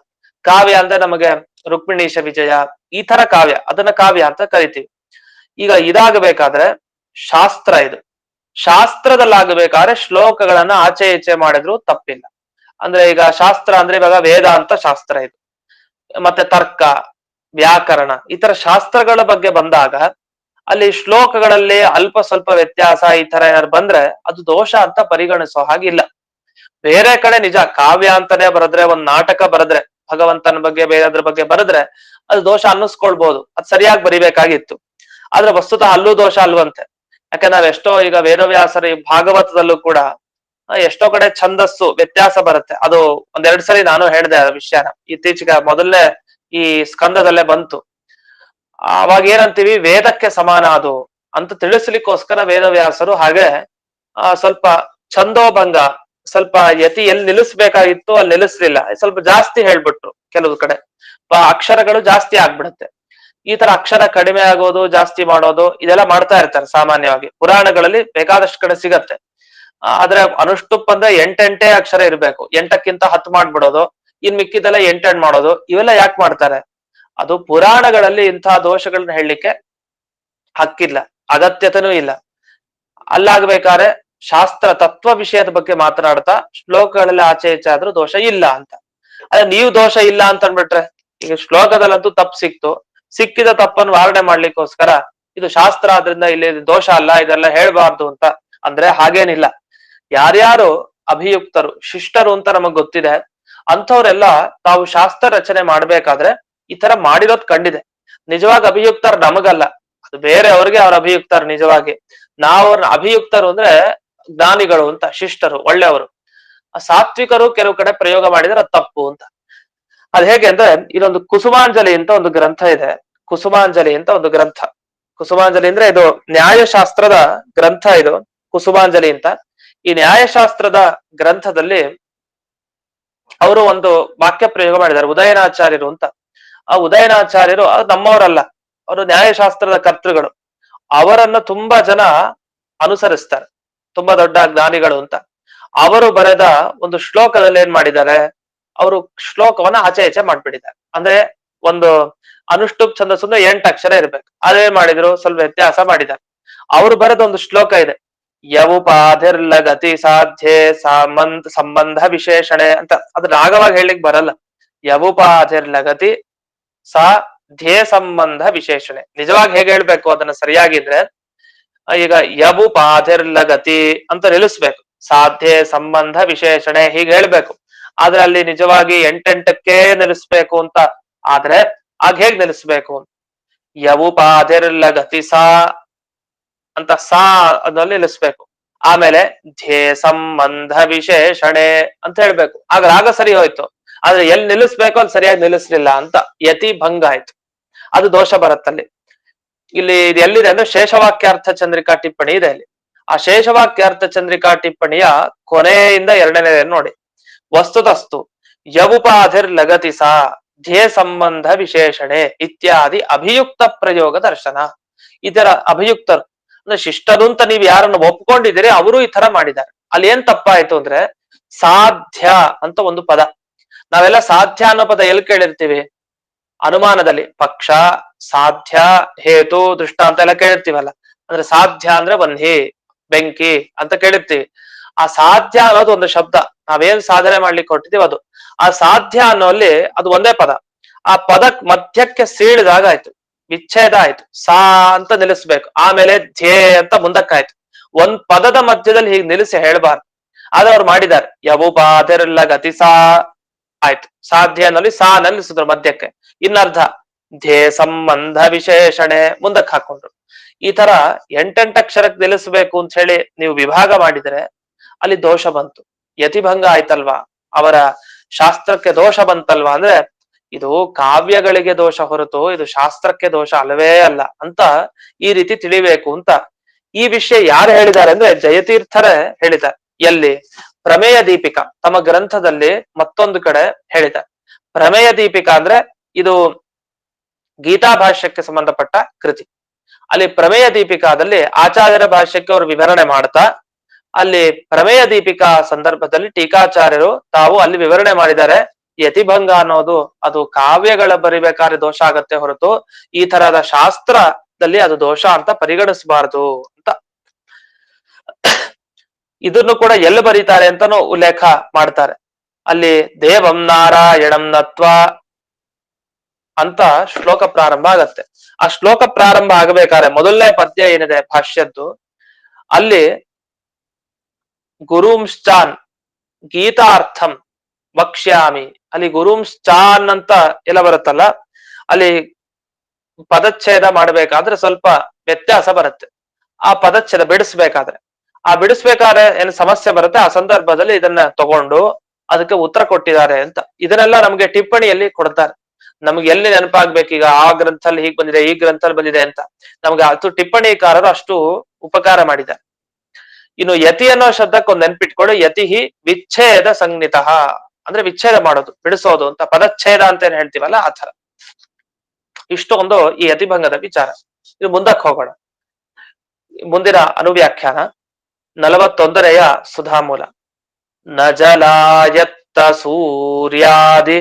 ಕಾವ್ಯ ಅಂದ್ರೆ ನಮಗೆ ರುಕ್ಮಿಣೀಶ ವಿಜಯ, ಈ ತರ ಕಾವ್ಯ, ಅದನ್ನ ಕಾವ್ಯ ಅಂತ ಕರಿತೀವಿ. ಈಗ ಇದಾಗಬೇಕಾದ್ರೆ ಶಾಸ್ತ್ರ, ಇದು ಶಾಸ್ತ್ರದಲ್ಲಾಗಬೇಕಾದ್ರೆ ಶ್ಲೋಕಗಳನ್ನ ಆಚೆ ಈಚೆ ಮಾಡಿದ್ರು ತಪ್ಪಿಲ್ಲ. ಅಂದ್ರೆ ಈಗ ಶಾಸ್ತ್ರ ಅಂದ್ರೆ ಇವಾಗ ವೇದಾಂತ ಶಾಸ್ತ್ರ ಇದು, ಮತ್ತೆ ತರ್ಕ, ವ್ಯಾಕರಣ, ಈ ತರ ಶಾಸ್ತ್ರಗಳ ಬಗ್ಗೆ ಬಂದಾಗ ಅಲ್ಲಿ ಶ್ಲೋಕಗಳಲ್ಲಿ ಅಲ್ಪ ಸ್ವಲ್ಪ ವ್ಯತ್ಯಾಸ ಈ ತರ ಏನಾದ್ರು ಬಂದ್ರೆ ಅದು ದೋಷ ಅಂತ ಪರಿಗಣಿಸೋ ಹಾಗಿಲ್ಲ. ಬೇರೆ ಕಡೆ ನಿಜ ಕಾವ್ಯ ಅಂತಾನೆ ಬರೆದ್ರೆ, ಒಂದ್ ನಾಟಕ ಬರೆದ್ರೆ, ಭಗವಂತನ ಬಗ್ಗೆ ಬೇರೆದ್ರ ಬಗ್ಗೆ ಬರೆದ್ರೆ ಅದು ದೋಷ ಅನ್ನಿಸ್ಕೊಳ್ಬಹುದು, ಅದು ಸರಿಯಾಗಿ ಬರಿಬೇಕಾಗಿತ್ತು. ಆದ್ರೆ ವಸ್ತುತಃ ಅಲ್ಲೂ ದೋಷ ಅಲ್ವಂತೆ. ಯಾಕಂದ್ರೆ ನಾವ್ ಎಷ್ಟೋ ಈಗ ವೇದವ್ಯಾಸರ ಈ ಭಾಗವತದಲ್ಲೂ ಕೂಡ ಎಷ್ಟೋ ಕಡೆ ಛಂದಸ್ಸು ವ್ಯತ್ಯಾಸ ಬರುತ್ತೆ. ಅದು 1-2 ಸರಿ ನಾನು ಹೇಳಿದೆ ಆ ವಿಷಯನ, ಇತ್ತೀಚೆಗೆ ಮೊದಲನೇ ಈ ಸ್ಕಂದದಲ್ಲೇ ಬಂತು. ಅವಾಗ ಏನಂತೀವಿ, ವೇದಕ್ಕೆ ಸಮಾನ ಅದು ಅಂತ ತಿಳಿಸ್ಲಿಕ್ಕೋಸ್ಕರ ವೇದವ್ಯಾಸರು ಹಾಗೆ ಸ್ವಲ್ಪ ಛಂದೋಭಂಗ, ಸ್ವಲ್ಪ ಯತಿ ಎಲ್ಲಿ ನಿಲ್ಲಿಸ್ಬೇಕಾಗಿತ್ತು ಅಲ್ಲಿ ನಿಲ್ಲಿಸ್ಲಿಲ್ಲ, ಸ್ವಲ್ಪ ಜಾಸ್ತಿ ಹೇಳ್ಬಿಟ್ರು. ಕೆಲವು ಕಡೆ ಅಕ್ಷರಗಳು ಜಾಸ್ತಿ ಆಗ್ಬಿಡುತ್ತೆ. ಈ ತರ ಅಕ್ಷರ ಕಡಿಮೆ ಆಗೋದು, ಜಾಸ್ತಿ ಮಾಡೋದು, ಇದೆಲ್ಲ ಮಾಡ್ತಾ ಇರ್ತಾರೆ ಸಾಮಾನ್ಯವಾಗಿ. ಪುರಾಣಗಳಲ್ಲಿ ಬೇಕಾದಷ್ಟು ಕಡೆ ಸಿಗತ್ತೆ. ಆದ್ರೆ ಅನುಷ್ಠುಪ್ ಅಂದ್ರೆ ಎಂಟೆಂಟೇ ಅಕ್ಷರ ಇರ್ಬೇಕು, 8ಕ್ಕಿಂತ 10 ಮಾಡ್ಬಿಡೋದು, ಇನ್ ಮಿಕ್ಕಿದೆಲ್ಲ 8 ಮಾಡೋದು, ಇವೆಲ್ಲ ಯಾಕೆ ಮಾಡ್ತಾರೆ? ಅದು ಪುರಾಣಗಳಲ್ಲಿ ಇಂತಹ ದೋಷಗಳನ್ನ ಹೇಳಲಿಕ್ಕೆ ಹಕ್ಕಿಲ್ಲ, ಅಗತ್ಯತೆನೂ ಇಲ್ಲ. ಅಲ್ಲಾಗ್ಬೇಕಾದ್ರೆ ಶಾಸ್ತ್ರ ತತ್ವ ವಿಷಯದ ಬಗ್ಗೆ ಮಾತನಾಡ್ತಾ ಶ್ಲೋಕಗಳಲ್ಲಿ ಆಚೆ ಈಚೆ ಆದ್ರೂ ದೋಷ ಇಲ್ಲ ಅಂತ. ಅದೇ ನೀವು ದೋಷ ಇಲ್ಲ ಅಂತ ಅನ್ಬಿಟ್ರೆ, ಈಗ ಶ್ಲೋಕದಲ್ಲಂತೂ ತಪ್ಪು ಸಿಕ್ತು, ಸಿಕ್ಕಿದ ತಪ್ಪನ್ನು ವಾರಣೆ ಮಾಡ್ಲಿಕ್ಕೋಸ್ಕರ ಇದು ಶಾಸ್ತ್ರ ಆದ್ರಿಂದ ಇಲ್ಲಿ ದೋಷ ಅಲ್ಲ, ಇದೆಲ್ಲ ಹೇಳ್ಬಾರ್ದು ಅಂತ ಅಂದ್ರೆ ಹಾಗೇನಿಲ್ಲ. ಯಾರ್ಯಾರು ಅಭಿಯುಕ್ತರು, ಶಿಷ್ಟರು ಅಂತ ನಮಗ್ ಗೊತ್ತಿದೆ, ಅಂಥವ್ರೆಲ್ಲ ತಾವು ಶಾಸ್ತ್ರ ರಚನೆ ಮಾಡ್ಬೇಕಾದ್ರೆ ಈ ತರ ಮಾಡಿರೋದ್ ಕಂಡಿದೆ. ನಿಜವಾಗಿ ಅಭಿಯುಕ್ತರು ನಮಗಲ್ಲ, ಅದು ಬೇರೆ ಅವ್ರಿಗೆ ಅವ್ರ ಅಭಿಯುಕ್ತರು. ನಿಜವಾಗಿ ನಾವು ಅಭಿಯುಕ್ತರು ಅಂದ್ರೆ ಜ್ಞಾನಿಗಳು ಅಂತ, ಶಿಷ್ಟರು, ಒಳ್ಳೆಯವರು. ಸಾತ್ವಿಕರು ಕೆಲವು ಕಡೆ ಪ್ರಯೋಗ ಮಾಡಿದ್ರೆ ಅದು ತಪ್ಪು ಅಂತ. ಅದ್ ಹೇಗೆ ಅಂದ್ರೆ, ಇದೊಂದು ಕುಸುಮಾಂಜಲಿ ಅಂತ ಒಂದು ಗ್ರಂಥ ಇದೆ. ಕುಸುಮಾಂಜಲಿ ಅಂತ ಒಂದು ಗ್ರಂಥ. ಕುಸುಮಾಂಜಲಿ ಅಂದ್ರೆ ಇದು ನ್ಯಾಯಶಾಸ್ತ್ರದ ಗ್ರಂಥ, ಇದು ಕುಸುಮಾಂಜಲಿ ಅಂತ. ಈ ನ್ಯಾಯಶಾಸ್ತ್ರದ ಗ್ರಂಥದಲ್ಲಿ ಅವರು ಒಂದು ವಾಕ್ಯ ಪ್ರಯೋಗ ಮಾಡಿದ್ದಾರೆ, ಉದಯನಾಚಾರ್ಯರು ಅಂತ. ಆ ಉದಯನಾಚಾರ್ಯರು ನಮ್ಮವರಲ್ಲ, ಅವರು ನ್ಯಾಯಶಾಸ್ತ್ರದ ಕರ್ತೃಗಳು. ಅವರನ್ನ ತುಂಬಾ ಜನ ಅನುಸರಿಸ್ತಾರೆ, ತುಂಬಾ ದೊಡ್ಡ ಜ್ಞಾನಿಗಳು ಅಂತ. ಅವರು ಬರೆದ ಒಂದು ಶ್ಲೋಕದಲ್ಲಿ ಏನ್ ಮಾಡಿದ್ದಾರೆ, ಅವರು ಶ್ಲೋಕವನ್ನ ಆಚೆ ಈಚೆ ಮಾಡ್ಬಿಟ್ಟಿದ್ದಾರೆ. ಅಂದ್ರೆ ಒಂದು ಅನುಷ್ಠುಪ್ ಛಂದಸ್ಸು 8 ಅಕ್ಷರ ಇರ್ಬೇಕು, ಅದೇನ್ ಮಾಡಿದ್ರು, ಸ್ವಲ್ಪ ವ್ಯತ್ಯಾಸ ಮಾಡಿದ್ದಾರೆ. ಅವರು ಬರೆದ ಒಂದು ಶ್ಲೋಕ ಇದೆ, ಯವುಪಾಧಿರ್ಲಗತಿ ಸಾಧ್ಯೆ ಸಂಬಂಧ ವಿಶೇಷಣೆ ಅಂತ. ಅದು ರಾಗವಾಗಿ ಹೇಳಲಿಕ್ಕೆ ಬರಲ್ಲ. ಯವುಪಾಧಿರ್ಲಗತಿ ಸಾಧ್ಯೆ ಸಂಬಂಧ ವಿಶೇಷಣೆ. ನಿಜವಾಗಿ ಹೇಗೆ ಹೇಳ್ಬೇಕು ಅದನ್ನ ಸರಿಯಾಗಿದ್ರೆ, ಈಗ ಯವುಪಾಧಿರ್ಲಗತಿ ಅಂತ ನಿಲ್ಲಿಸ್ಬೇಕು, ಸಾಧ್ಯ ಸಂಬಂಧ ವಿಶೇಷಣೆ ಹೀಗೆ ಹೇಳ್ಬೇಕು. ಆದ್ರೆ ಅಲ್ಲಿ ನಿಜವಾಗಿ 8 ನಿಲ್ಲಿಸ್ಬೇಕು ಅಂತ ಆದ್ರೆ ಆಗ ಹೇಗ್ ನಿಲ್ಲಿಸ್ಬೇಕು? ಯವುಪಾಧಿರ್ಲಗತಿ ಸಾ ಅಂತ ಸಾ ಅದ್ರಲ್ಲಿ ನಿಲ್ಲಿಸ್ಬೇಕು. ಆಮೇಲೆ ಧ್ಯೇ ಸಂಬಂಧ ವಿಶೇಷಣೆ ಅಂತ ಹೇಳ್ಬೇಕು, ಆಗ ರಾಗ ಸರಿ ಹೋಯ್ತು. ಆದ್ರೆ ಎಲ್ಲಿ ನಿಲ್ಲಿಸ್ಬೇಕು ಅಲ್ಲಿ ಸರಿಯಾಗಿ ನಿಲ್ಲಿಸ್ಲಿಲ್ಲ ಅಂತ ಯತಿ ಭಂಗ ಆಯ್ತು, ಅದು ದೋಷ ಬರುತ್ತಲ್ಲಿ. ಇಲ್ಲಿ ಇದು ಎಲ್ಲಿದೆ ಅಂದ್ರೆ ಶೇಷವಾಕ್ಯಾರ್ಥ ಚಂದ್ರಿಕಾ ಟಿಪ್ಪಣಿ ಇದೆ ಅಲ್ಲಿ. ಆ ಶೇಷವಾಕ್ಯಾರ್ಥ ಚಂದ್ರಿಕಾ ಟಿಪ್ಪಣಿಯ ಕೊನೆಯಿಂದ 2ನೇ ನೋಡಿ. ವಸ್ತುತಸ್ತು ಯವುಪಾಧಿರ್ ಲಗತಿ ಸಾ ಧ್ಯೇ ಸಂಬಂಧ ವಿಶೇಷಣೆ ಇತ್ಯಾದಿ ಅಭಿಯುಕ್ತ ಪ್ರಯೋಗ ದರ್ಶನ. ಇದರ ಅಭಿಯುಕ್ತರು ಅಂದ್ರೆ ಶಿಷ್ಟರು ಅಂತ ನೀವು ಯಾರನ್ನು ಒಪ್ಕೊಂಡಿದ್ದೀರಿ ಅವರು ಈ ತರ ಮಾಡಿದ್ದಾರೆ. ಅಲ್ಲಿ ಏನ್ ತಪ್ಪಾಯ್ತು ಅಂದ್ರೆ, ಸಾಧ್ಯ ಅಂತ ಒಂದು ಪದ, ನಾವೆಲ್ಲ ಸಾಧ್ಯ ಅನ್ನೋ ಪದ ಎಲ್ಲಿ ಕೇಳಿರ್ತೀವಿ? ಅನುಮಾನದಲ್ಲಿ ಪಕ್ಷ, ಸಾಧ್ಯ, ಹೇತು, ದೃಷ್ಟಾಂತ ಎಲ್ಲ ಕೇಳಿರ್ತೀವಲ್ಲ. ಅಂದ್ರೆ ಸಾಧ್ಯ ಅಂದ್ರೆ ವನ್ಹಿ, ಬೆಂಕಿ ಅಂತ ಕೇಳಿರ್ತೀವಿ. ಆ ಸಾಧ್ಯ ಅನ್ನೋದು ಒಂದು ಶಬ್ದ, ನಾವೇನ್ ಸಾಧನೆ ಮಾಡ್ಲಿಕ್ಕೆ ಕೊಟ್ಟಿದೀವಿ ಅದು. ಆ ಸಾಧ್ಯ ಅನ್ನೋಲ್ಲಿ ಅದು ಒಂದೇ ಪದ. ಆ ಪದಕ್ ಮಧ್ಯಕ್ಕೆ ಸೀಳಿದಾಗ ಆಯ್ತು, ವಿಚ್ಛೇದ ಆಯ್ತು, ಸಾ ಅಂತ ನಿಲ್ಲಿಸ್ಬೇಕು. ಆಮೇಲೆ ಧ್ಯೇ ಅಂತ ಮುಂದಕ್ಕಾಯ್ತು. ಒಂದ್ ಪದದ ಮಧ್ಯದಲ್ಲಿ ಹೀಗೆ ನಿಲ್ಲಿಸಿ ಹೇಳ್ಬಾರ್ದು. ಆದ್ರೆ ಅವ್ರು ಮಾಡಿದ್ದಾರೆ, ಯವುಪಾಧಿರ್ಲ ಗತಿ ಸಾ ಆಯ್ತು, ಸಾಧ್ಯ ಅನ್ನೋಲ್ಲಿ ಸಾ ನಿಲ್ಲಿಸಿದ್ರು ಮಧ್ಯಕ್ಕೆ. ಇನ್ನರ್ಧ ಧ್ಯೇ ಸಂಬಂಧ ವಿಶೇಷಣೆ ಮುಂದಕ್ಕೆ ಹಾಕೊಂಡ್ರು. ಈ ತರ 8 ಅಕ್ಷರಕ್ಕೆ ನಿಲ್ಲಿಸ್ಬೇಕು ಅಂತ ಹೇಳಿ ನೀವು ವಿಭಾಗ ಮಾಡಿದ್ರೆ ಅಲ್ಲಿ ದೋಷ ಬಂತು, ಯತಿಭಂಗ ಆಯ್ತಲ್ವಾ, ಅವರ ಶಾಸ್ತ್ರಕ್ಕೆ ದೋಷ ಬಂತಲ್ವಾ. ಅಂದ್ರೆ ಇದು ಕಾವ್ಯಗಳಿಗೆ ದೋಷ ಹೊರತು ಇದು ಶಾಸ್ತ್ರಕ್ಕೆ ದೋಷ ಅಲ್ಲವೇ ಅಲ್ಲ ಅಂತ ಈ ರೀತಿ ತಿಳಿಬೇಕು ಅಂತ. ಈ ವಿಷಯ ಯಾರು ಹೇಳಿದ್ದಾರೆ ಅಂದ್ರೆ ಜಯತೀರ್ಥರೇ ಹೇಳಿದ್ದಾರೆ. ಎಲ್ಲಿ? ಪ್ರಮೇಯ ದೀಪಿಕಾ ತಮ್ಮ ಗ್ರಂಥದಲ್ಲಿ ಮತ್ತೊಂದು ಕಡೆ ಹೇಳಿದ್ದಾರೆ. ಪ್ರಮೇಯ ದೀಪಿಕಾ ಅಂದ್ರೆ ಇದು ಗೀತಾ ಭಾಷ್ಯಕ್ಕೆ ಸಂಬಂಧಪಟ್ಟ ಕೃತಿ. ಅಲ್ಲಿ ಪ್ರಮೇಯ ದೀಪಿಕಾದಲ್ಲಿ ಆಚಾರ್ಯರ ಭಾಷ್ಯಕ್ಕೆ ಅವರು ವಿವರಣೆ ಮಾಡ್ತಾ, ಅಲ್ಲಿ ಪ್ರಮೇಯ ದೀಪಿಕಾ ಸಂದರ್ಭದಲ್ಲಿ ಟೀಕಾಚಾರ್ಯರು ತಾವು ಅಲ್ಲಿ ವಿವರಣೆ ಮಾಡಿದ್ದಾರೆ, ಯತಿಭಂಗ ಅನ್ನೋದು ಅದು ಕಾವ್ಯಗಳ ಬರಿಬೇಕಾದ್ರೆ ದೋಷ ಆಗತ್ತೆ ಹೊರತು ಈ ತರಹದ ಶಾಸ್ತ್ರದಲ್ಲಿ ಅದು ದೋಷ ಅಂತ ಪರಿಗಣಿಸಬಾರದು ಅಂತ. ಇದನ್ನು ಕೂಡ ಎಲ್ಲಿ ಬರೀತಾರೆ ಅಂತಾನು ಉಲ್ಲೇಖ ಮಾಡ್ತಾರೆ. ಅಲ್ಲಿ ದೇವಂ ನಾರಾಯಣಂ ನತ್ವ ಅಂತ ಶ್ಲೋಕ ಪ್ರಾರಂಭ ಆಗತ್ತೆ. ಆ ಶ್ಲೋಕ ಪ್ರಾರಂಭ ಆಗಬೇಕಾದ್ರೆ ಮೊದಲನೇ ಪದ್ಯ ಏನಿದೆ ಭಾಷ್ಯದ್ದು, ಅಲ್ಲಿ ಗುರುಂಶ್ಚಾನ್ ಗೀತಾರ್ಥಂ ವಕ್ಷ್ಯಾಮಿ, ಅಲ್ಲಿ ಗುರುಂಶ್ಚಾನ್ ಅಂತ ಎಲ್ಲ ಬರುತ್ತಲ್ಲ, ಅಲ್ಲಿ ಪದಚ್ಛೇದ ಮಾಡ್ಬೇಕಾದ್ರೆ ಸ್ವಲ್ಪ ವ್ಯತ್ಯಾಸ ಬರುತ್ತೆ. ಆ ಪದಚ್ಛೇದ ಬಿಡಿಸ್ಬೇಕಾದ್ರೆ ಏನು ಸಮಸ್ಯೆ ಬರುತ್ತೆ, ಆ ಸಂದರ್ಭದಲ್ಲಿ ಇದನ್ನ ತಗೊಂಡು ಅದಕ್ಕೆ ಉತ್ತರ ಕೊಟ್ಟಿದ್ದಾರೆ ಅಂತ. ಇದನ್ನೆಲ್ಲ ನಮ್ಗೆ ಟಿಪ್ಪಣಿಯಲ್ಲಿ ಕೊಡ್ತಾರೆ. ನಮ್ಗೆ ಎಲ್ಲಿ ನೆನಪಾಗ್ಬೇಕು ಈಗ ಆ ಗ್ರಂಥಲ್ಲಿ ಹೀಗ್ ಬಂದಿದೆ, ಈ ಗ್ರಂಥಲ್ಲಿ ಬಂದಿದೆ ಅಂತ ನಮ್ಗೆ ಅದು ಟಿಪ್ಪಣಿಕಾರರು ಅಷ್ಟು ಉಪಕಾರ ಮಾಡಿದ್ದಾರೆ. ಇನ್ನು ಯತಿ ಅನ್ನೋ ಶಬ್ದಕ್ಕೆ ಒಂದು ನೆನ್ಪಿಟ್ಕೊಳ್ಳಿ, ಯತಿಹಿ ವಿಚ್ಛೇದ ಸಂಜ್ಞಿತ, ಅಂದ್ರೆ ವಿಚ್ಛೇದ ಮಾಡೋದು, ಬಿಡಿಸೋದು ಅಂತ, ಪದಚ್ಛೇದ ಅಂತ ಏನ್ ಹೇಳ್ತೀವಲ್ಲ ಆ ತರ. ಇಷ್ಟೊಂದು ಈ ಯತಿಭಂಗದ ವಿಚಾರ. ಇದು ಮುಂದಕ್ಕೆ ಹೋಗೋಣ. ಮುಂದಿನ ಅನುವ್ಯಾಖ್ಯಾನ 41ರೆಯ ಸುಧಾಮೂಲ. ನ ಜಲಾಯತ್ತ ಸೂರ್ಯಾದಿ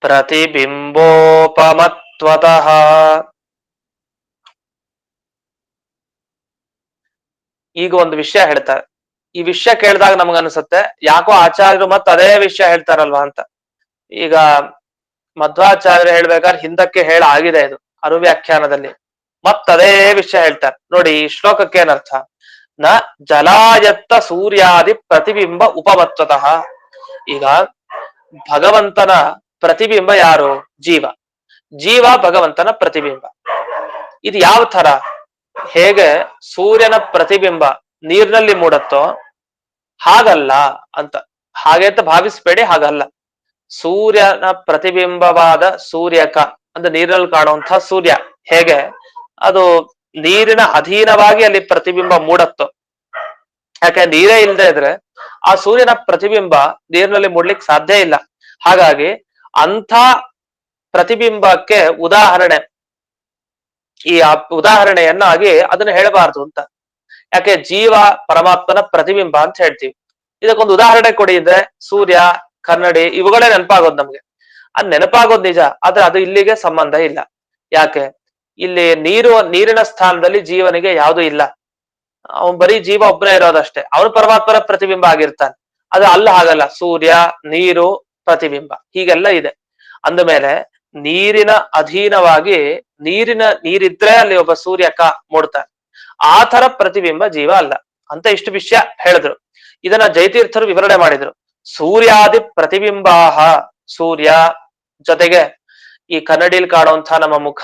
ಪ್ರತಿಬಿಂಬೋಪಮತ್ವತಃ. ಈಗ ಒಂದು ವಿಷಯ ಹೇಳ್ತಾರೆ. ಈ ವಿಷಯ ಕೇಳಿದಾಗ ನಮಗನ್ಸುತ್ತೆ ಯಾಕೋ ಆಚಾರ್ಯರು ಮತ್ತೆ ಅದೇ ವಿಷಯ ಹೇಳ್ತಾರಲ್ವಾ ಅಂತ. ಈಗ ಮಧ್ವಾಚಾರ್ಯರು ಹೇಳ್ಬೇಕಾದ್ರೆ ಹಿಂದಕ್ಕೆ ಆಗಿದೆ ಇದು ಅನುವ್ಯಾಖ್ಯಾನದಲ್ಲಿ, ಮತ್ತದೇ ವಿಷಯ ಹೇಳ್ತಾರೆ. ನೋಡಿ ಈ ಶ್ಲೋಕಕ್ಕೆ ಏನರ್ಥ? ನ ಜಲಾಯತ್ತ ಸೂರ್ಯಾದಿ ಪ್ರತಿಬಿಂಬ ಉಪಮತ್ವತಃ. ಈಗ ಭಗವಂತನ ಪ್ರತಿಬಿಂಬ ಯಾರು? ಜೀವ. ಜೀವ ಭಗವಂತನ ಪ್ರತಿಬಿಂಬ. ಇದು ಯಾವ ತರ? ಹೇಗೆ ಸೂರ್ಯನ ಪ್ರತಿಬಿಂಬ ನೀರಿನಲ್ಲಿ ಮೂಡತ್ತೋ ಹಾಗಲ್ಲ ಅಂತ. ಹಾಗೆ ಅಂತ ಭಾವಿಸ್ಬೇಡಿ, ಹಾಗಲ್ಲ. ಸೂರ್ಯನ ಪ್ರತಿಬಿಂಬವಾದ ಸೂರ್ಯಕ ಅಂದ್ರೆ ನೀರಿನಲ್ಲಿ ಕಾಣುವಂತಹ ಸೂರ್ಯ ಹೇಗೆ ಅದು ನೀರಿನ ಅಧೀನವಾಗಿ ಅಲ್ಲಿ ಪ್ರತಿಬಿಂಬ ಮೂಡತ್ತೋ, ಯಾಕೆ ನೀರೇ ಇಲ್ಲದೆ ಇದ್ರೆ ಆ ಸೂರ್ಯನ ಪ್ರತಿಬಿಂಬ ನೀರಿನಲ್ಲಿ ಮೂಡ್ಲಿಕ್ಕೆ ಸಾಧ್ಯ ಇಲ್ಲ. ಹಾಗಾಗಿ ಅಂಥ ಪ್ರತಿಬಿಂಬಕ್ಕೆ ಉದಾಹರಣೆ, ಈ ಉದಾಹರಣೆಯನ್ನಾಗಿ ಅದನ್ನ ಹೇಳಬಾರ್ದು ಅಂತ. ಯಾಕೆ ಜೀವ ಪರಮಾತ್ಮನ ಪ್ರತಿಬಿಂಬ ಅಂತ ಹೇಳ್ತೀವಿ. ಇದಕ್ಕೊಂದು ಉದಾಹರಣೆ ಕೊಡಿ ಅಂದ್ರೆ ಸೂರ್ಯ, ಕನ್ನಡಿ ಇವುಗಳೇ ನೆನಪಾಗೋದು ನಮ್ಗೆ. ಅದ್ ನೆನಪಾಗೋದು ನಿಜ, ಆದ್ರೆ ಅದು ಇಲ್ಲಿಗೆ ಸಂಬಂಧ ಇಲ್ಲ. ಯಾಕೆ? ಇಲ್ಲಿ ನೀರಿನ ಸ್ಥಾನದಲ್ಲಿ ಜೀವನಿಗೆ ಯಾವುದು ಇಲ್ಲ. ಅವನ್ ಬರೀ ಜೀವ ಒಬ್ಬನೇ ಇರೋದಷ್ಟೇ, ಅವನು ಪರಮಾತ್ಮನ ಪ್ರತಿಬಿಂಬ ಆಗಿರ್ತಾನೆ. ಅದು ಅಲ್ಲ, ಹಾಗಲ್ಲ. ಸೂರ್ಯ, ನೀರು, ಪ್ರತಿಬಿಂಬ ಹೀಗೆಲ್ಲ ಇದೆ. ಅಂದಮೇಲೆ ನೀರಿನ ಅಧೀನವಾಗಿ ನೀರಿದ್ರೆ ಅಲ್ಲಿ ಒಬ್ಬ ಸೂರ್ಯಕ ಮೂಡ್ತಾನೆ. ಆ ತರ ಪ್ರತಿಬಿಂಬ ಜೀವ ಅಲ್ಲ ಅಂತ ಇಷ್ಟು ವಿಷಯ ಹೇಳಿದ್ರು. ಇದನ್ನ ಜಯತೀರ್ಥರು ವಿವರಣೆ ಮಾಡಿದ್ರು. ಸೂರ್ಯಾದಿ ಪ್ರತಿಬಿಂಬಾಹ, ಸೂರ್ಯ ಜೊತೆಗೆ ಈ ಕನ್ನಡಿಯಲ್ಲಿ ಕಾಣುವಂತಹ ನಮ್ಮ ಮುಖ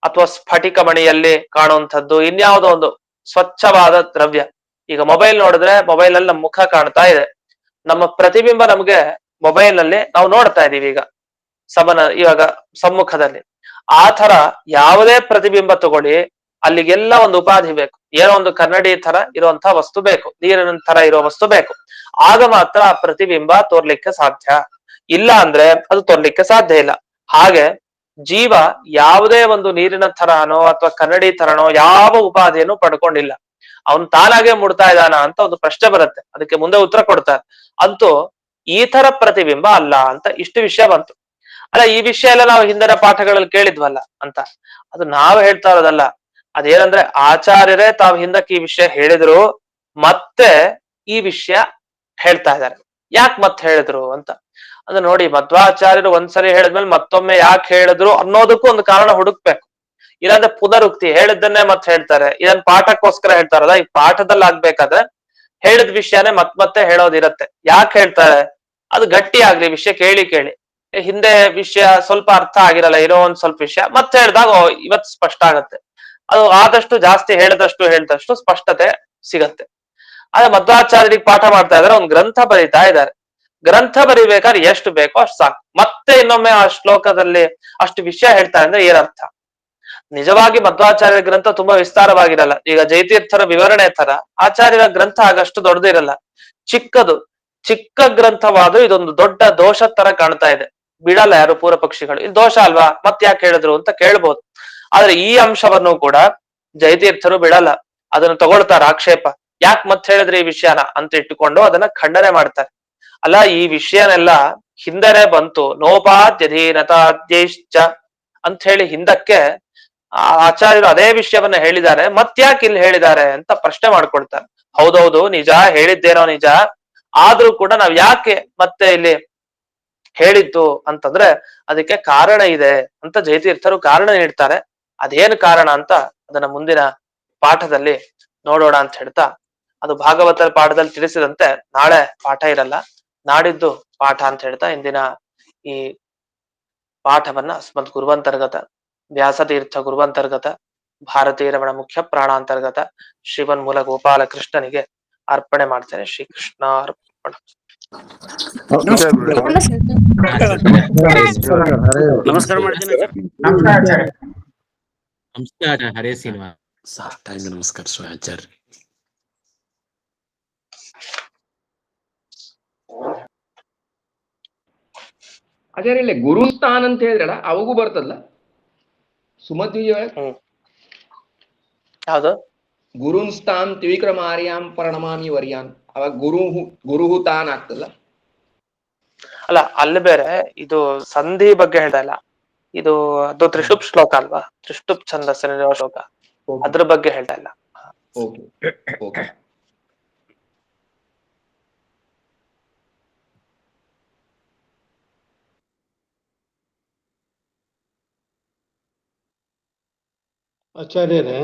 ಅಥವಾ ಸ್ಫಟಿಕ ಮಣಿಯಲ್ಲಿ ಕಾಣುವಂಥದ್ದು, ಇನ್ಯಾವುದೋ ಒಂದು ಸ್ವಚ್ಛವಾದ ದ್ರವ್ಯ. ಈಗ ಮೊಬೈಲ್ ನೋಡಿದ್ರೆ ಮೊಬೈಲ್ ಅಲ್ಲಿ ನಮ್ಮ ಮುಖ ಕಾಣ್ತಾ ಇದೆ, ನಮ್ಮ ಪ್ರತಿಬಿಂಬ ನಮ್ಗೆ ಮೊಬೈಲ್ ನಲ್ಲಿ ನಾವು ನೋಡ್ತಾ ಇದೀವಿ ಈಗ ಇವಾಗ ಸಮ್ಮುಖದಲ್ಲಿ. ಆ ತರ ಯಾವುದೇ ಪ್ರತಿಬಿಂಬ ತಗೊಳ್ಳಿ, ಅಲ್ಲಿಗೆಲ್ಲ ಒಂದು ಉಪಾಧಿ ಬೇಕು. ಏನೋ ಒಂದು ಕನ್ನಡಿ ತರ ಇರುವಂತಹ ವಸ್ತು ಬೇಕು, ನೀರಿನ ತರ ಇರೋ ವಸ್ತು ಬೇಕು. ಆಗ ಮಾತ್ರ ಆ ಪ್ರತಿಬಿಂಬ ತೋರ್ಲಿಕ್ಕೆ ಸಾಧ್ಯ. ಇಲ್ಲ ಅಂದ್ರೆ ಅದು ತೋರ್ಲಿಕ್ಕೆ ಸಾಧ್ಯ ಇಲ್ಲ. ಹಾಗೆ ಜೀವ ಯಾವುದೇ ಒಂದು ನೀರಿನ ತರನೋ ಅಥವಾ ಕನ್ನಡಿ ತರನೋ ಯಾವ ಉಪಾಧಿಯನ್ನು ಪಡ್ಕೊಂಡಿಲ್ಲ. ಅವನ್ ತಾನಾಗೆ ಮುಡ್ತಾ ಇದ್ದಾನ ಅಂತ ಒಂದು ಪ್ರಶ್ನೆ ಬರುತ್ತೆ. ಅದಕ್ಕೆ ಮುಂದೆ ಉತ್ತರ ಕೊಡ್ತಾರೆ. ಅಂತೂ ಈ ತರ ಪ್ರತಿಬಿಂಬ ಅಲ್ಲ ಅಂತ ಇಷ್ಟು ವಿಷಯ ಬಂತು. ಅಲ್ಲ, ಈ ವಿಷಯ ಎಲ್ಲ ನಾವು ಹಿಂದಿನ ಪಾಠಗಳಲ್ಲಿ ಕೇಳಿದ್ವಲ್ಲ ಅಂತ. ಅದು ನಾವು ಹೇಳ್ತಾ ಇರೋದಲ್ಲ. ಅದೇನಂದ್ರೆ ಆಚಾರ್ಯರೇ ತಾವು ಹಿಂದಕ್ಕೆ ಈ ವಿಷಯ ಹೇಳಿದ್ರು, ಮತ್ತೆ ಈ ವಿಷಯ ಹೇಳ್ತಾ ಇದ್ದಾರೆ. ಯಾಕೆ ಮತ್ತೆ ಹೇಳಿದ್ರು ಅಂತ ಅಂದ್ರೆ ನೋಡಿ, ಮಧ್ವಾಚಾರ್ಯರು ಒಂದ್ಸರಿ ಹೇಳಿದ್ಮೇಲೆ ಮತ್ತೊಮ್ಮೆ ಯಾಕೆ ಹೇಳಿದ್ರು ಅನ್ನೋದಕ್ಕೂ ಒಂದು ಕಾರಣ ಹುಡುಕ್ಬೇಕು. ಇಲ್ಲಾಂದ್ರೆ ಪುನರುಕ್ತಿ, ಹೇಳಿದ್ದನ್ನೇ ಮತ್ತೆ ಹೇಳ್ತಾರೆ. ಇದನ್ ಪಾಠಕ್ಕೋಸ್ಕರ ಹೇಳ್ತಾರಲ್ಲ, ಈ ಪಾಠದಲ್ಲಿ ಆಗ್ಬೇಕಾದ್ರೆ ಹೇಳಿದ ವಿಷಯನೇ ಮತ್ತೆ ಹೇಳೋದಿರತ್ತೆ. ಯಾಕೆ ಹೇಳ್ತಾರೆ? ಅದು ಗಟ್ಟಿ ಆಗ್ಲಿ ವಿಷಯ ಕೇಳಿ ಕೇಳಿ. ಹಿಂದೆ ವಿಷಯ ಸ್ವಲ್ಪ ಅರ್ಥ ಆಗಿರಲ್ಲ, ಇರೋ ಒಂದ್ ಸ್ವಲ್ಪ ವಿಷಯ ಮತ್ತೆ ಹೇಳಿದಾಗ ಇವತ್ತು ಸ್ಪಷ್ಟ ಆಗತ್ತೆ. ಅದು ಆದಷ್ಟು ಜಾಸ್ತಿ ಹೇಳಿದಷ್ಟು ಸ್ಪಷ್ಟತೆ ಸಿಗತ್ತೆ. ಆದ್ರೆ ಮಧ್ವಾಚಾರ್ಯರಿಗೆ ಪಾಠ ಮಾಡ್ತಾ ಇದಾರೆ, ಒಂದು ಗ್ರಂಥ ಬರೀತಾ ಇದ್ದಾರೆ. ಗ್ರಂಥ ಬರಿಬೇಕಾದ್ರೆ ಎಷ್ಟು ಬೇಕೋ ಅಷ್ಟು ಸಾಕು. ಮತ್ತೆ ಇನ್ನೊಮ್ಮೆ ಆ ಶ್ಲೋಕದಲ್ಲಿ ಅಷ್ಟು ವಿಷಯ ಹೇಳ್ತಾರೆ ಅಂದ್ರೆ ಏನರ್ಥ? ನಿಜವಾಗಿ ಮಧ್ವಾಚಾರ್ಯರ ಗ್ರಂಥ ತುಂಬಾ ವಿಸ್ತಾರವಾಗಿರಲ್ಲ. ಈಗ ಜಯತೀರ್ಥರ ವಿವರಣೆ ತರ ಆಚಾರ್ಯರ ಗ್ರಂಥ ಆಗಷ್ಟು ದೊಡ್ಡದಿರಲ್ಲ, ಚಿಕ್ಕ ಗ್ರಂಥವಾದ್ರೂ ಇದೊಂದು ದೊಡ್ಡ ದೋಷ ತರ ಕಾಣ್ತಾ ಇದೆ. ಬಿಡಲ್ಲ ಯಾರು ಪೂರ್ವ ಪಕ್ಷಿಗಳು, ಇದು ದೋಷ ಅಲ್ವಾ ಮತ್ತೆ ಯಾಕೆ ಹೇಳಿದ್ರು ಅಂತ ಕೇಳ್ಬೋದು. ಆದ್ರೆ ಈ ಅಂಶವನ್ನು ಕೂಡ ಜಯತೀರ್ಥರು ಬಿಡಲ್ಲ, ಅದನ್ನು ತಗೊಳ್ತಾರೆ ಆಕ್ಷೇಪ. ಯಾಕೆ ಮತ್ತೆ ಹೇಳಿದ್ರೆ ಈ ವಿಷಯನ ಅಂತ ಇಟ್ಟುಕೊಂಡು ಅದನ್ನ ಖಂಡನೆ ಮಾಡ್ತಾರೆ. ಅಲ್ಲ, ಈ ವಿಷಯನೆಲ್ಲ ಹಿಂದನೆ ಬಂತು. ನೋಪಾದ್ಯಧೀನತಾದ್ಯೈಶ್ಚ ಅಂತ ಹೇಳಿ ಹಿಂದಕ್ಕೆ ಆಚಾರ್ಯರು ಅದೇ ವಿಷಯವನ್ನ ಹೇಳಿದ್ದಾರೆ, ಮತ್ತ್ಯಾಕೆ ಇಲ್ಲಿ ಹೇಳಿದ್ದಾರೆ ಅಂತ ಪ್ರಶ್ನೆ ಮಾಡ್ಕೊಳ್ತಾರೆ. ಹೌದೌದು, ನಿಜ ಹೇಳಿದ್ದೇನೋ ನಿಜ, ಆದ್ರೂ ಕೂಡ ನಾವ್ ಯಾಕೆ ಮತ್ತೆ ಇಲ್ಲಿ ಹೇಳಿದ್ದು ಅಂತಂದ್ರೆ ಅದಕ್ಕೆ ಕಾರಣ ಇದೆ ಅಂತ ಜಯತೀರ್ಥರು ಕಾರಣ ನೀಡ್ತಾರೆ. ಅದೇನು ಕಾರಣ ಅಂತ ಅದನ್ನ ಮುಂದಿನ ಪಾಠದಲ್ಲಿ ನೋಡೋಣ ಅಂತ ಹೇಳ್ತಾ, ಅದು ಭಾಗವತರ ಪಾಠದಲ್ಲಿ ತಿಳಿಸಿದಂತೆ ನಾಳೆ ಪಾಠ ಇರಲ್ಲ, ನಾಡಿದ್ದು ಪಾಠ ಅಂತ ಹೇಳ್ತಾ ಇಂದಿನ ಈ ಪಾಠವನ್ನ ಅಸ್ಮದ್ ಗುರುವಂತರ್ಗತ ವ್ಯಾಸತೀರ್ಥ ಗುರುವಂತರ್ಗತ ಭಾರತೀಯ ರಮಣ ಮುಖ್ಯ ಪ್ರಾಣಾಂತರ್ಗತ ಶ್ರೀವನ್ಮೂಲ ಗೋಪಾಲ ಕೃಷ್ಣನಿಗೆ ಅರ್ಪಣೆ ಮಾಡ್ತೇನೆ. ಶ್ರೀಕೃಷ್ಣ ಅರ್ಪಣ. ನಮಸ್ಕಾರ ಗುರುಗಳೇ. ನಮಸ್ಕಾರ ಮಾಡ್ತೀನಿ ಸರ್. ನಮಸ್ಕಾರ ಹರೇ ಶ್ರೀನಿವಾಸ್. ಸಾಷ್ಟಾಂಗ ನಮಸ್ಕಾರ ಆಚಾರ್ಯ. ಆಚಾರ್ಯ ಇಲ್ಲಿ ಗುರುಸ್ಥಾನ್ ಅಂತ ಹೇಳಿದ್ರಲ್ಲ ಅವಾಗೂ ಬರ್ತದಲ್ಲ ಸುಮಧ್ವಿಜಯ ಒಳಗೆ ಯಾವ್ದು? ಗುರುಸ್ಥಾನ್ ತ್ರಿವಿಕ್ರಮಾರ್ಯಾಂ ಪ್ರಣಮಾಮಿ ವರ್ಯಾನ್ ಅವಾಗ ಗುರುಹು ತಾನ್ ಆಗ್ತದಲ್ಲ. ಅಲ್ಲ ಅಲ್ಲಿ ಬೇರೆ, ಇದು ಸಂಧಿ ಬಗ್ಗೆ ಹೇಳ್ತಾ ಇಲ್ಲ. ಇದು ಅದು ತ್ರಿಶುಪ್ ಶ್ಲೋಕ ಅಲ್ವಾ? ತ್ರಿಶುಪ್ ಛಂದಸ್ಸಿನ ಶ್ಲೋಕ, ಅದ್ರ ಬಗ್ಗೆ ಹೇಳ್ತಾ ಇಲ್ಲ. Okay okay. ಆಚಾರ್ಯರೇ,